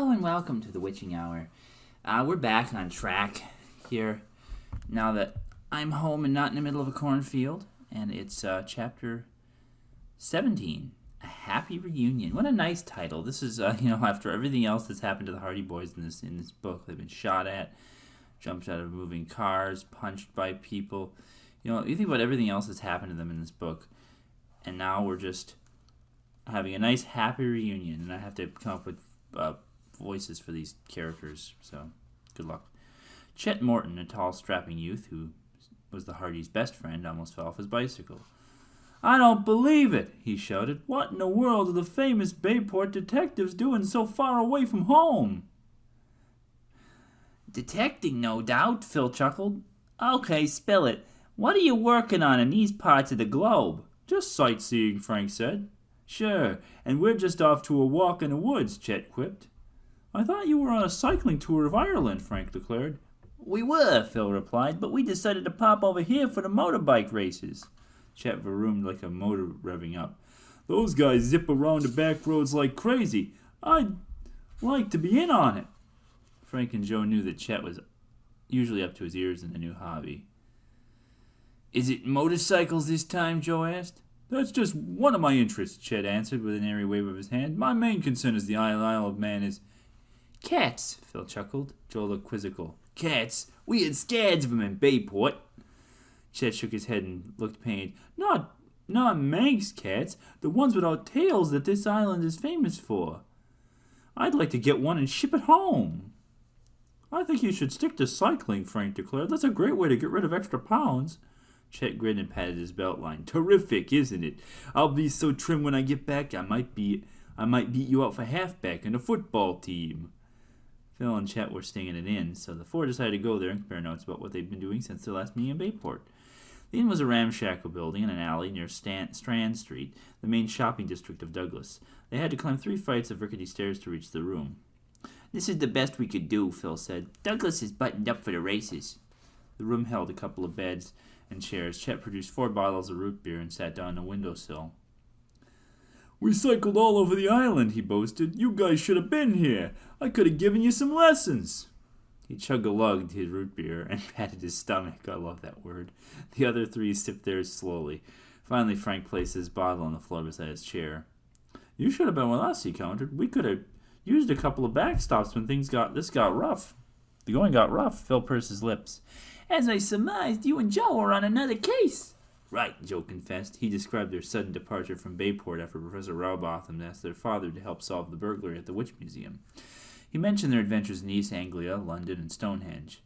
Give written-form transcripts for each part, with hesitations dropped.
Hello and welcome to the Witching Hour. We're back on track here now that I'm home and not in the middle of a cornfield. And it's chapter 17, A Happy Reunion. What a nice title. This is, after everything else that's happened to the Hardy Boys in this book. They've been shot at, jumped out of moving cars, punched by people. You think about everything else that's happened to them in this book. And now we're just having a nice happy reunion. And I have to come up with voices for these characters, so good luck. Chet Morton, a tall, strapping youth who was the Hardys' best friend, almost fell off his bicycle. "I don't believe it," he shouted. "What in the world are the famous Bayport detectives doing so far away from home?" "Detecting, no doubt," Phil chuckled. "Okay, spill it. What are you working on in these parts of the globe?" "Just sightseeing," Frank said. "Sure, and we're just off to a walk in the woods," Chet quipped. "I thought you were on a cycling tour of Ireland," Frank declared. "We were," Phil replied, "but we decided to pop over here for the motorbike races." Chet varoomed like a motor revving up. "Those guys zip around the back roads like crazy. I'd like to be in on it." Frank and Joe knew that Chet was usually up to his ears in the new hobby. "Is it motorcycles this time?" Joe asked. "That's just one of my interests," Chet answered with an airy wave of his hand. "My main concern is the Isle of Man is—" "Cats," Phil chuckled. Joe looked quizzical. "Cats? We had scads of 'em in Bayport." Chet shook his head and looked pained. Not Manx cats, the ones without tails that this island is famous for. I'd like to get one and ship it home." "I think you should stick to cycling," Frank declared. "That's a great way to get rid of extra pounds." Chet grinned and patted his belt line. "Terrific, isn't it? I'll be so trim when I get back, I might beat you out for halfback in a football team." Phil and Chet were staying at an inn, so the four decided to go there and compare notes about what they'd been doing since their last meeting in Bayport. The inn was a ramshackle building in an alley near Strand Street, the main shopping district of Douglas. They had to climb 3 flights of rickety stairs to reach the room. "This is the best we could do," Phil said. "Douglas is buttoned up for the races." The room held a couple of beds and chairs. Chet produced 4 bottles of root beer and sat down on the windowsill. "We cycled all over the island," he boasted. "You guys should have been here. I could have given you some lessons." He chug-a-lugged his root beer and patted his stomach. I love that word. The other 3 sipped theirs slowly. Finally, Frank placed his bottle on the floor beside his chair. "You should have been with us," he countered. "We could have used a couple of backstops when this got rough." The going got rough. Phil pursed his lips. "As I surmised, you and Joe are on another case." "Right," Joe confessed. He described their sudden departure from Bayport after Professor Rowbotham asked their father to help solve the burglary at the Witch Museum. He mentioned their adventures in East Anglia, London, and Stonehenge.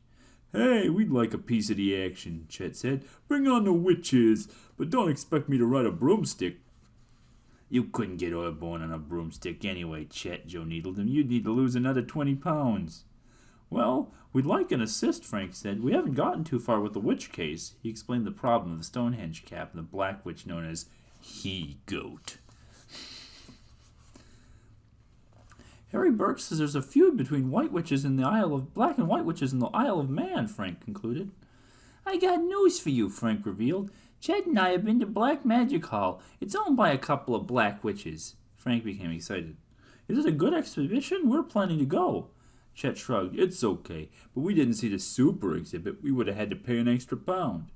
"Hey, we'd like a piece of the action," Chet said. "Bring on the witches, but don't expect me to ride a broomstick." "You couldn't get airborne on a broomstick anyway, Chet," Joe needled him. "You'd need to lose another 20 pounds. "Well, we'd like an assist," Frank said. "We haven't gotten too far with the witch case." He explained the problem of the Stonehenge cap and the black witch known as He-Goat. "Harry Burke says there's a feud between white witches in the black and white witches in the Isle of Man," Frank concluded. "I got news for you," Frank revealed. "Chet and I have been to Black Magic Hall. It's owned by a couple of black witches." Frank became excited. "Is it a good exhibition? We're planning to go." Chet shrugged. "It's okay, but we didn't see the super exhibit. We would have had to pay an extra pound."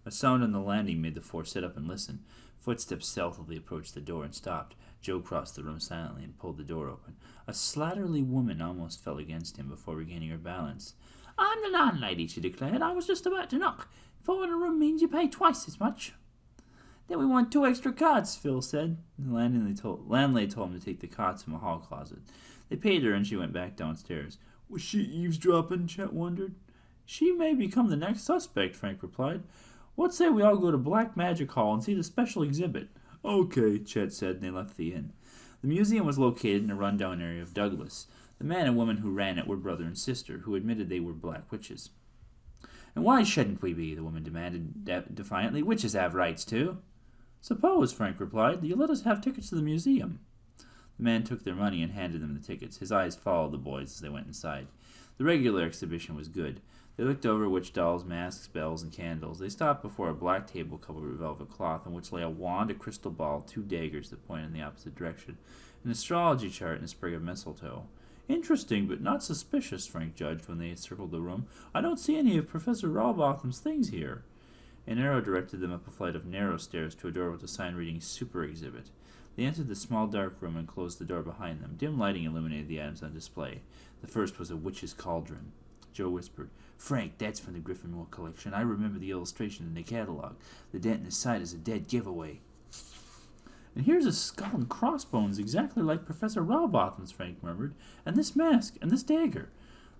A sound on the landing made the 4 sit up and listen. Footsteps stealthily approached the door and stopped. Joe crossed the room silently and pulled the door open. A slatternly woman almost fell against him before regaining her balance. "I'm the landlady," she declared. "I was just about to knock. 4 in a room means you pay twice as much." "Then we want 2 extra cots," Phil said. The landlady told him to take the cots from a hall closet. They paid her and she went back downstairs. "Was she eavesdropping?" Chet wondered. "She may become the next suspect," Frank replied. "What say we all go to Black Magic Hall and see the special exhibit?" "Okay," Chet said, and they left the inn. The museum was located in a rundown area of Douglas. The man and woman who ran it were brother and sister, who admitted they were black witches. "And why shouldn't we be?" the woman demanded defiantly. "Witches have rights, too." "Suppose," Frank replied, "you let us have tickets to the museum." The man took their money and handed them the tickets. His eyes followed the boys as they went inside. The regular exhibition was good. They looked over witch dolls, masks, bells, and candles. They stopped before a black table covered with velvet cloth, on which lay a wand, a crystal ball, 2 daggers that pointed in the opposite direction, an astrology chart, and a sprig of mistletoe. Interesting, but not suspicious, Frank judged when they circled the room. I don't see any of Professor Rawbotham's things here. An arrow directed them up a flight of narrow stairs to a door with a sign reading Super Exhibit. They entered the small dark room and closed the door behind them. Dim lighting illuminated the items on display. The first was a witch's cauldron. Joe whispered, Frank, that's from the Griffinmore collection. I remember the illustration in the catalog. The dent in the side is a dead giveaway. And here's a skull and crossbones exactly like Professor Rawbotham's, Frank murmured. And this mask, and this dagger.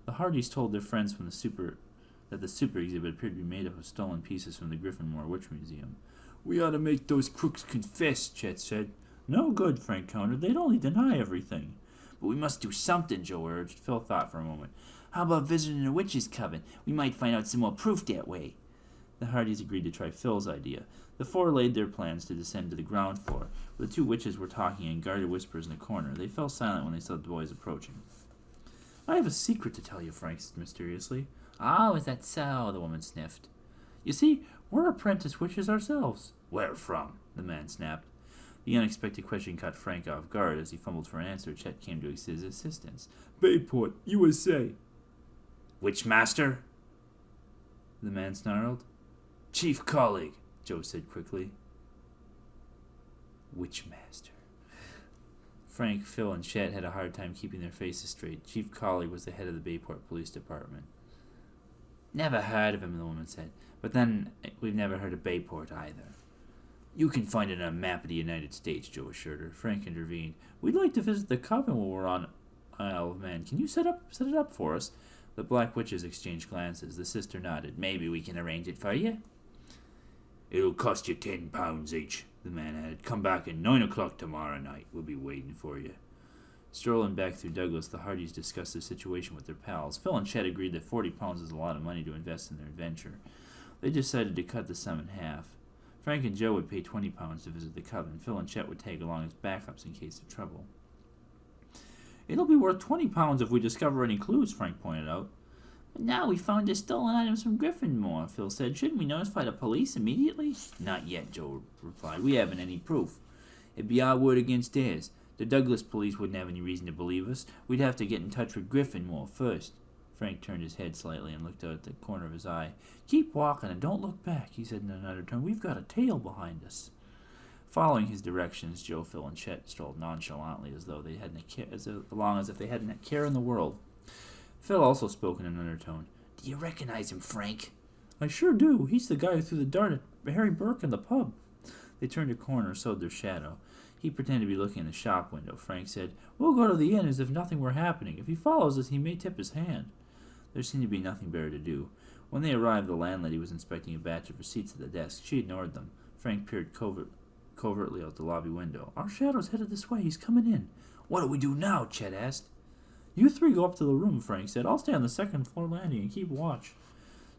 The Hardys told their friends from that the super exhibit appeared to be made up of stolen pieces from the Griffinmore Witch Museum. We ought to make those crooks confess, Chet said. No good, Frank countered. They'd only deny everything. But we must do something, Joe urged. Phil thought for a moment. How about visiting a witch's coven? We might find out some more proof that way. The Hardys agreed to try Phil's idea. The four laid their plans to descend to the ground floor, where the two witches were talking in guarded whispers in the corner. They fell silent when they saw the boys approaching. I have a secret to tell you, Frank said mysteriously. Oh, is that so? The woman sniffed. You see, we're apprentice witches ourselves. Where from? The man snapped. The unexpected question caught Frank off guard. As he fumbled for an answer, Chet came to his assistance. Bayport, USA. Witchmaster? The man snarled. Chief colleague, Joe said quickly. Witchmaster. Frank, Phil, and Chet had a hard time keeping their faces straight. Chief colleague was the head of the Bayport Police Department. Never heard of him, the woman said. But then, we've never heard of Bayport either. You can find it on a map of the United States, Joe assured her. Frank intervened. We'd like to visit the coven while we're on Isle of Man. Can you set it up for us? The black witches exchanged glances. The sister nodded. Maybe we can arrange it for you. It'll cost you £10 each, the man added. Come back at 9 o'clock tomorrow night. We'll be waiting for you. Strolling back through Douglas, the Hardys discussed the situation with their pals. Phil and Chet agreed that £40 is a lot of money to invest in their adventure. They decided to cut the sum in half. Frank and Joe would pay £20 to visit the coven. Phil and Chet would tag along as backups in case of trouble. It'll be worth £20 if we discover any clues, Frank pointed out. But now we found the stolen items from Griffinmore, Phil said. Shouldn't we notify the police immediately? Not yet, Joe replied. We haven't any proof. It'd be our word against theirs. The Douglas police wouldn't have any reason to believe us. We'd have to get in touch with Griffinmore first. Frank turned his head slightly and looked out at the corner of his eye. Keep walking and don't look back, he said in an undertone. We've got a tail behind us. Following his directions, Joe, Phil, and Chet strolled nonchalantly as though they hadn't as if they hadn't a care in the world. Phil also spoke in an undertone. Do you recognize him, Frank? I sure do. He's the guy who threw the dart at Harry Burke in the pub. They turned a corner and sowed their shadow. He pretended to be looking in the shop window. Frank said, We'll go to the inn as if nothing were happening. If he follows us, he may tip his hand. There seemed to be nothing better to do. When they arrived, the landlady was inspecting a batch of receipts at the desk. She ignored them. Frank peered covertly out the lobby window. Our shadow's headed this way. He's coming in. What do we do now? Chet asked. You three go up to the room, Frank said. I'll stay on the second floor landing and keep watch.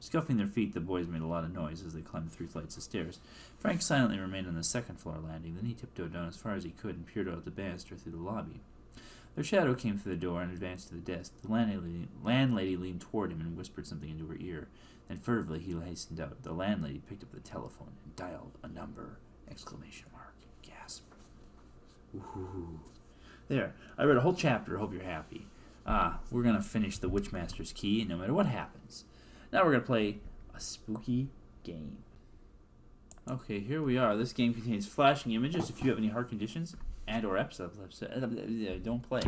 Scuffing their feet, the boys made a lot of noise as they climbed 3 flights of stairs. Frank silently remained on the second floor landing. Then he tiptoed down as far as he could and peered out the banister through the lobby. Their shadow came through the door and advanced to the desk. The landlady leaned toward him and whispered something into her ear. Then furtively he hastened out. The landlady picked up the telephone and dialed a number! Exclamation mark. Gasp. Ooh. There. I read a whole chapter. Hope you're happy. We're going to finish the Witchmaster's Key no matter what happens. Now we're going to play a spooky game. Okay, here we are. This game contains flashing images. If you have any heart conditions and or epilepsy, don't play.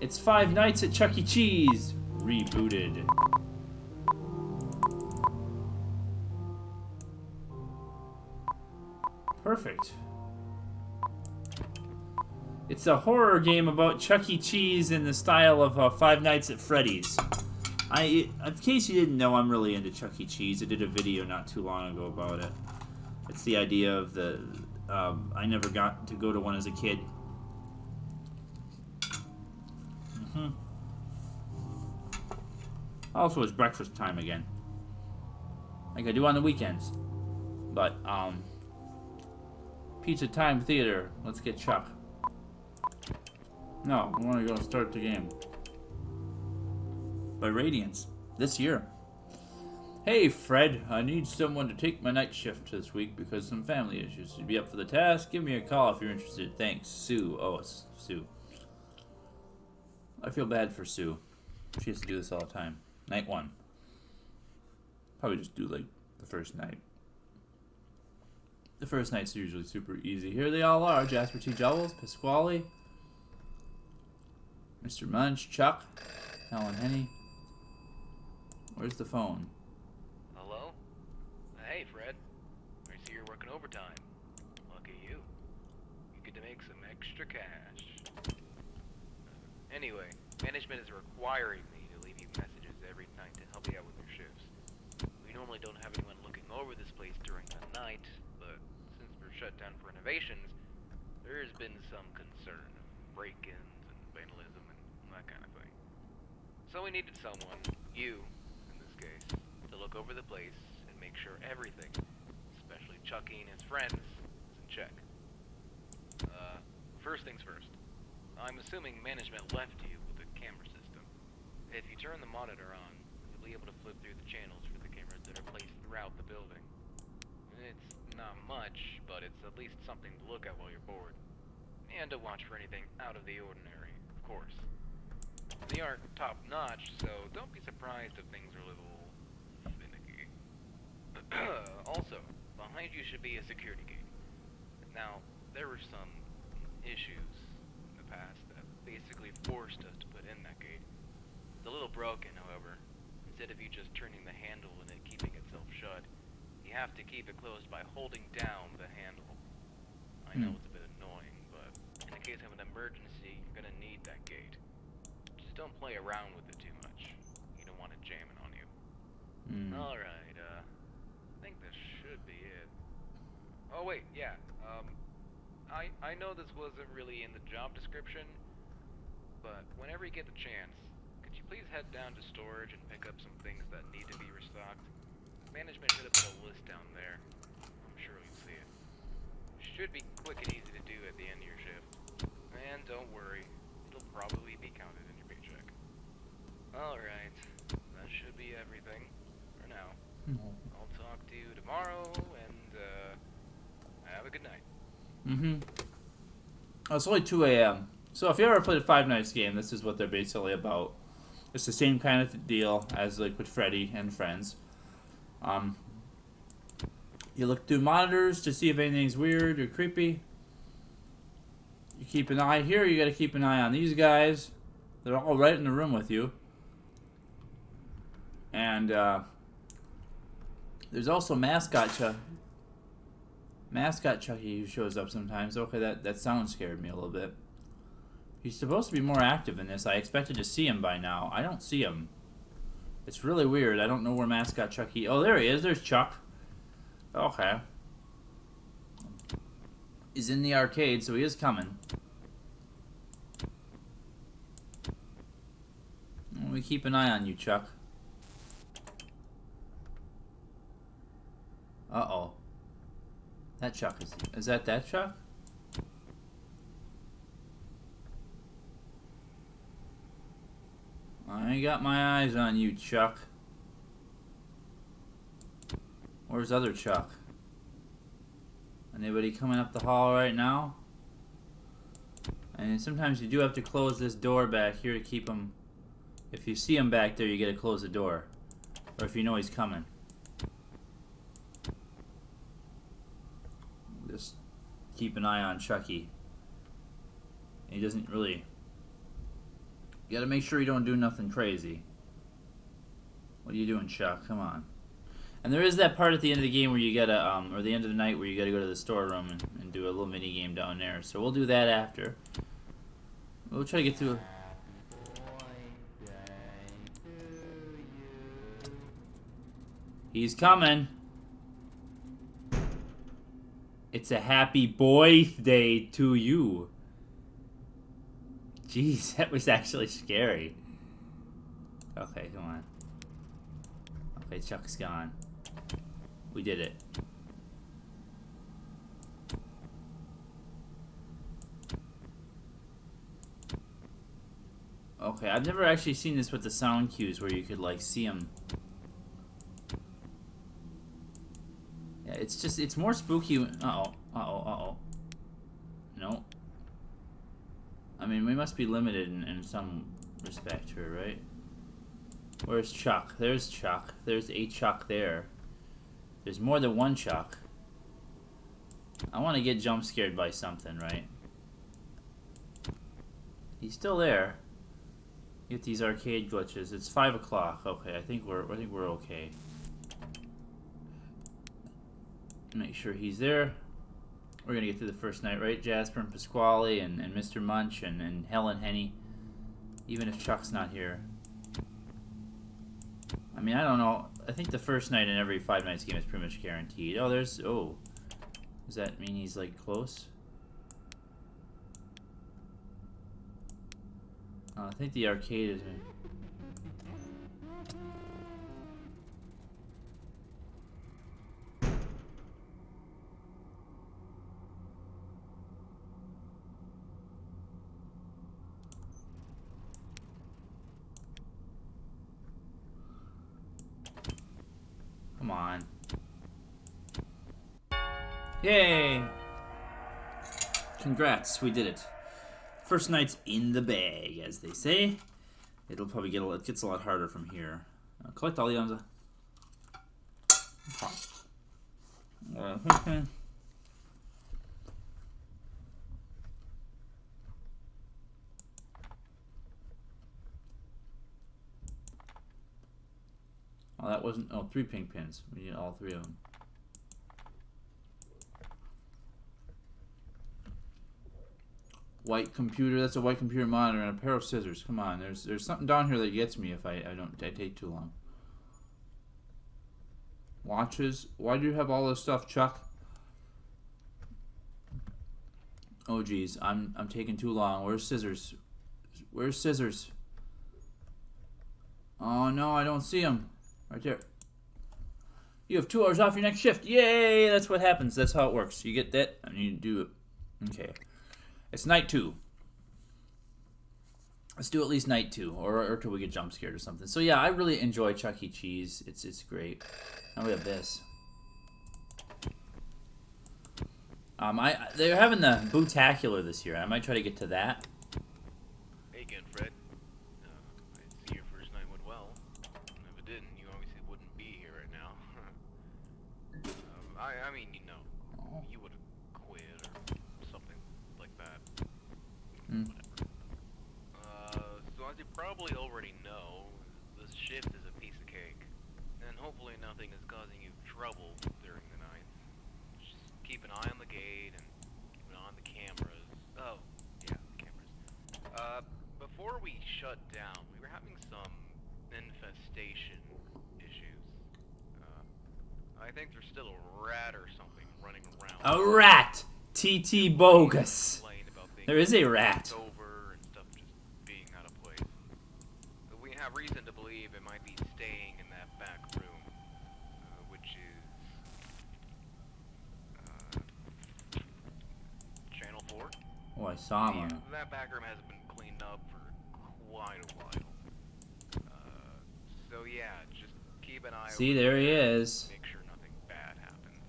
It's Five Nights at Chuck E. Cheese rebooted. Perfect. It's a horror game about Chuck E. Cheese in the style of Five Nights at Freddy's. In case you didn't know, I'm really into Chuck E. Cheese. I did a video not too long ago about it. It's the idea of the... I never got to go to one as a kid. Also, it's breakfast time again. Like I do on the weekends. But, Pizza Time Theater. Let's get Chuck. No, I want to go start the game. By Radiance. This year. Hey, Fred. I need someone to take my night shift this week because of some family issues. You'd be up for the task? Give me a call if you're interested. Thanks. Sue. Oh, it's Sue. I feel bad for Sue. She has to do this all the time. Night 1. Probably just do like the first night. The first night's usually super easy. Here they all are. Jasper T. Jowls, Pasquale, Mr. Munch, Chuck, Helen Henny. Where's the phone? Hello? Hey, Fred. I see you're working overtime. Lucky you. You get to make some extra cash. Anyway, management is requiring me to leave you messages every night to help you out with your shifts. We normally don't have anyone looking over this place during the night, but since we're shut down for renovations, there has been some concern of break-ins and vandalism and that kind of thing. So we needed someone, you in this case, to look over the place and make sure everything, especially Chuckie and his friends, is in check. First things first. I'm assuming management left you with a camera system. If you turn the monitor on, you'll be able to flip through the channels for the cameras that are placed throughout the building. It's not much, but it's at least something to look at while you're bored. And to watch for anything out of the ordinary, of course. They aren't top-notch, so don't be surprised if things are a little finicky. Also, behind you should be a security gate. Now, there were some issues in the past that basically forced us to put in that gate. It's a little broken, however. Instead of you just turning the handle and it keeping itself shut, you have to keep it closed by holding down the handle. I know it's a bit annoying, but in the case of an emergency, you're gonna need that gate. Just don't play around with it too much. You don't want it jamming on you. Alright, I think this should be it. Oh wait, yeah, I know this wasn't really in the job description, but whenever you get the chance, could you please head down to storage and pick up some things that need to be restocked? Management should have put a list down there. I'm sure you'll see it. Should be quick and easy to do at the end of your shift. And don't worry, it'll probably be counted in your paycheck. Alright, that should be everything for now. I'll talk to you tomorrow, and have a good night. Oh, it's only 2 a.m. So if you ever played a Five Nights game, this is what they're basically about. It's the same kind of deal as like with Freddy and friends. You look through monitors to see if anything's weird or creepy. You keep an eye here. You got to keep an eye on these guys. They're all right in the room with you. And there's also Mascot Chuckie who shows up sometimes. Okay, that sound scared me a little bit. He's supposed to be more active in this. I expected to see him by now. I don't see him. It's really weird. I don't know where Mascot Chuckie... Oh, there he is. There's Chuck. Okay. He's in the arcade, so he is coming. We keep an eye on you, Chuck. Uh-oh. That Chuck is that Chuck? I got my eyes on you, Chuck. Where's other Chuck? Anybody coming up the hall right now? And sometimes you do have to close this door back here to keep him. If you see him back there, you gotta close the door. Or if you know he's coming. Just keep an eye on Chuckie. He doesn't really... You gotta make sure you don't do nothing crazy. What are you doing, Chuck? Come on. And there is that part at the end of the game where you gotta, or the end of the night where you gotta go to the storeroom and do a little mini game down there. So we'll do that after. We'll try to get through. He's coming. It's a happy birthday to you. Jeez, that was actually scary. Okay, come on. Okay, Chuck's gone. We did it. Okay, I've never actually seen this with the sound cues where you could like see them. Yeah, it's just, it's more spooky. Uh-oh. No. I mean, we must be limited in some respect her, right? Where's Chuck? There's Chuck. There's a Chuck there. There's more than one Chuck. I want to get jump scared by something, right? He's still there. Get these arcade glitches. It's 5 o'clock. Okay, I think we're okay. Make sure he's there. We're gonna get through the first night, right? Jasper and Pasquale and Mr. Munch and Helen Henny. Even if Chuck's not here. I mean, I don't know. I think the first night in every Five Nights game is pretty much guaranteed. Oh, there's... Oh. Does that mean he's, like, close? I think the arcade is... Come on. Yay! Congrats, we did it. First night's in the bag, as they say. It'll probably get it gets a lot harder from here. Collect all the items. Oh, that wasn't... Oh, 3 pink pins. We need all 3 of them. White computer. That's a white computer monitor and a pair of scissors. Come on. There's something down here that gets me if I take too long. Watches. Why do you have all this stuff, Chuck? Oh, geez. I'm taking too long. Where's scissors? Where's scissors? Oh, no. I don't see them. Right there. You have 2 hours off your next shift. Yay! That's what happens. That's how it works. You get that, and you do it. Okay. It's night 2. Let's do at least night 2, or till we get jump scared or something. So yeah, I really enjoy Chuck E. Cheese. It's great. Now we have this. They're having the Bootacular this year. I might try to get to that. Hey again, Fred. I see your first night went well. If it didn't, you obviously wouldn't be here right now. I mean, you know, you would have quit or something like that. Whatever. So as you probably already know, this shift is a piece of cake, and hopefully nothing is causing you trouble during the night. Just keep an eye on the gate and keep an eye on the cameras. Oh, yeah, the cameras. Before we shut down, we were having some infestation issues. I think there's still a rat or something running around. A rat! TT bogus. There is a rat. Over and stuff just being out of place. We have reason to believe it might be staying in that back room, which is Channel 4. Oh, I saw him. Yeah, that back room hasn't been cleaned up for quite a while. So yeah, just keep an eye. See, there he is. Make sure nothing bad happens.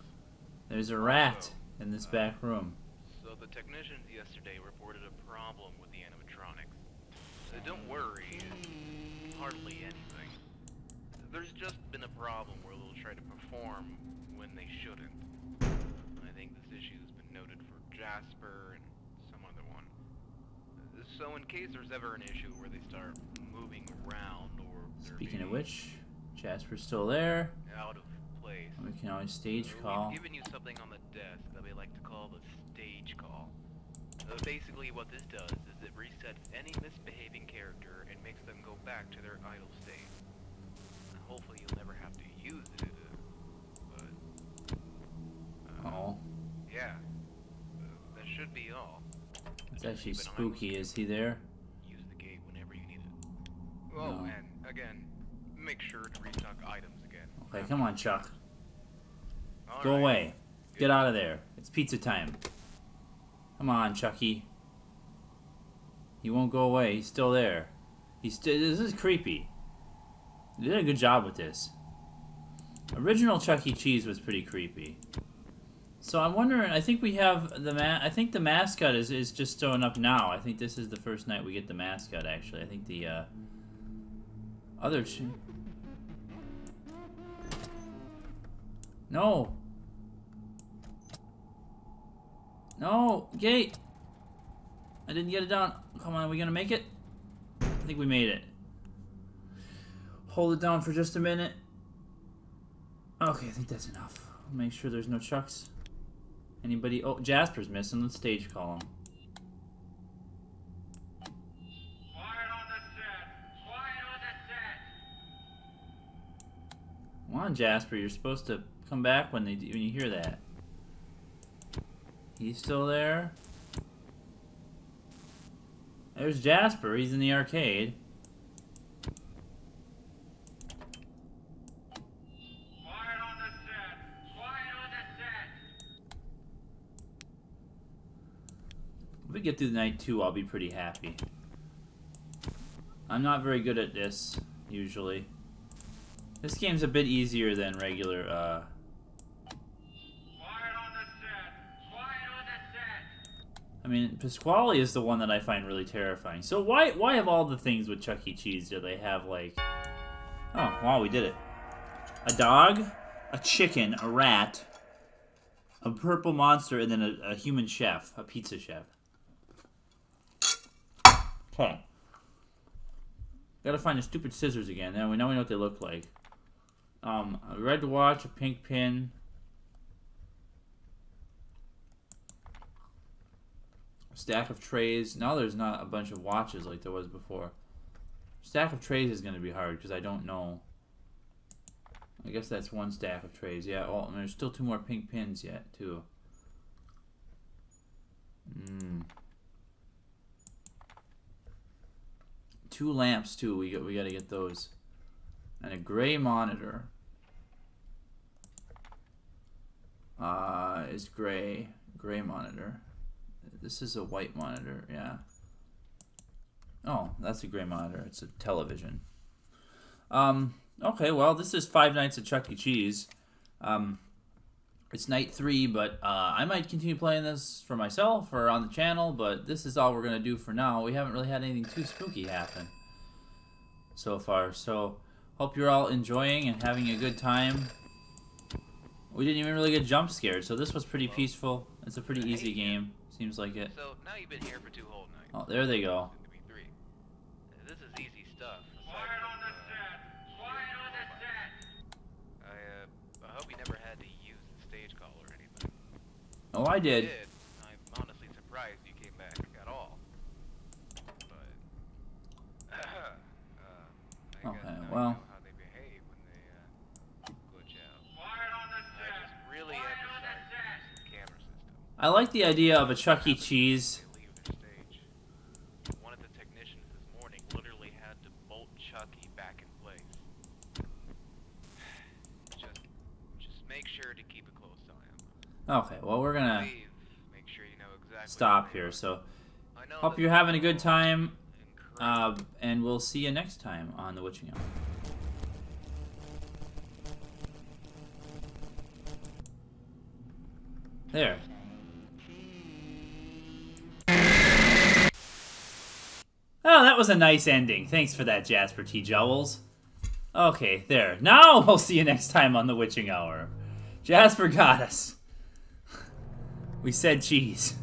There's a rat in this back room. So the technicians yesterday reported a problem with the animatronics. Don't worry, it's hardly anything. There's just been a problem where they'll try to perform when they shouldn't. I think this issue has been noted for Jasper and some other one. So in case there's ever an issue where they start moving around or Speaking of which, Jasper's still there. out of place, We can always stage call. we've given you something on the desk that we like to call the stage call. Basically what this does is it resets any misbehaving character and makes them go back to their idle state. Hopefully you'll never have to use it, but... Oh, yeah. That should be all. it's actually spooky. Is he there? Use the gate whenever you need it. Oh, No. and again, make sure to restock items again. Okay, come on, Chuck. All Go right. away. Get out of there. It's pizza time. Come on, Chucky. He won't go away. He's still there. This is creepy. They did a good job with this. Original Chuck E. Cheese was pretty creepy. So I'm wondering. I think we have the I think the mascot is just showing up now. I think this is the first night we get the mascot. Actually, I think the other. No. No gate. I didn't get it down. Come on, are we gonna make it? I think we made it. Hold it down for just a minute. Okay, I think that's enough. Make sure there's no Chucks. Anybody? Oh, Jasper's missing. Let's stage call him. Quiet on the set. Quiet on the set. Come on, Jasper. You're supposed to come back when you hear that. He's still there. There's Jasper. He's in the arcade. Quiet on the set. Quiet on the set. If we get through the night 2, I'll be pretty happy. I'm not very good at this, usually. This game's a bit easier than regular, Quiet on the set. Quiet on the set. I mean, Pasquale is the one that I find really terrifying. So why have all the things with Chuck E. Cheese do they have, like... Oh, wow, we did it. A dog, a chicken, a rat, a purple monster, and then a human chef, a pizza chef. Okay. Gotta find the stupid scissors again. Now we know what they look like. A red watch, a pink pin. A stack of trays. Now there's not a bunch of watches like there was before. Stack of trays is going to be hard because I don't know. I guess that's one stack of trays. Yeah, oh, and there's still 2 more pink pins yet, too. 2 lamps, too. We got to get those. And a gray monitor. Is gray. Gray monitor. This is a white monitor, yeah. Oh, that's a gray monitor. It's a television. Okay, well, this is 5 Nights at Chuck E. Cheese. It's night 3, but I might continue playing this for myself or on the channel, but this is all we're going to do for now. We haven't really had anything too spooky happen so far, so hope you're all enjoying and having a good time. We didn't even really get jump scared, so this was pretty peaceful. It's a pretty easy game. Seems like it. So now you've been here for 2 whole nights. Oh, there they go. Soon to be 3. This is easy stuff. Quiet on the set. Quiet on the set. I hope you never had to use the stage call or anything. Oh, I did. If you did, I'm honestly surprised you came back at all. But I guess now you know how they behave when they glitch out. Quiet on the I set. just really Quiet on the emphasize set. the camera system. I like the idea of a Chuck E. Cheese. They leave their stage. One of the technicians this morning literally had to bolt Chucky back in place. Just make sure to keep a close eye on them. Okay, well, we're gonna Please make sure you know exactly stop where they here. are. So, I know hope that you're having a good time, incredible. and we'll see you next time on The Witching Hour. There. Oh, that was a nice ending. Thanks for that, Jasper T. Jowls. Okay, there. Now we'll see you next time on The Witching Hour. Jasper got us. We said cheese.